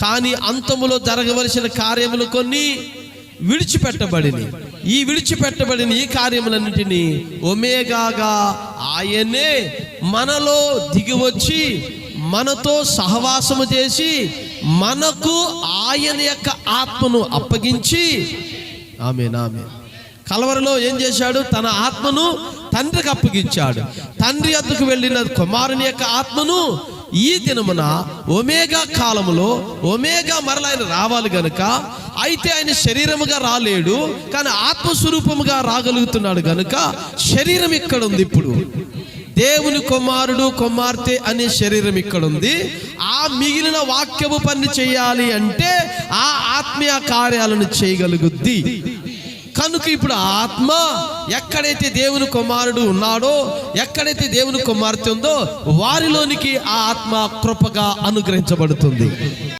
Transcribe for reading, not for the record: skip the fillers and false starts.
కానీ అంతములో జరగవలసిన కార్యములు కొన్ని విడిచిపెట్టబడిని. ఈ విడిచిపెట్టబడిన ఈ కార్యములన్నిటినీ ఒమేగాగా ఆయనే మనలో దిగివచ్చి మనతో సహవాసము చేసి మనకు ఆయన యొక్క ఆత్మను అప్పగించి, ఆమేన్ ఆమేన్, కలవరలో ఏం చేశాడు? తన ఆత్మను తండ్రికి అప్పగించాడు. తండ్రి వద్దకు వెళ్ళిన కుమారుని యొక్క ఆత్మను ఈ దినమున ఒమేగా కాలములో ఒమేగా మరల ఆయన రావాలి గనుక, అయితే ఆయన శరీరముగా రాలేడు కానీ ఆత్మస్వరూపముగా రాగలుగుతున్నాడు గనుక శరీరం ఇక్కడ ఉంది. ఇప్పుడు దేవుని కుమారుడు కుమార్తె అనే శరీరం ఇక్కడ ఉంది. ఆ మిగిలిన వాక్యము పని చేయాలి అంటే ఆ ఆత్మీయ కార్యాలను చేయగలుగుద్ది. కనుక ఇప్పుడు ఆత్మ ఎక్కడైతే దేవుని కుమారుడు ఉన్నాడో, ఎక్కడైతే దేవుని కుమార్తె ఉందో వారిలోనికి ఆ ఆత్మ కృపగా అనుగ్రహించబడుతుంది.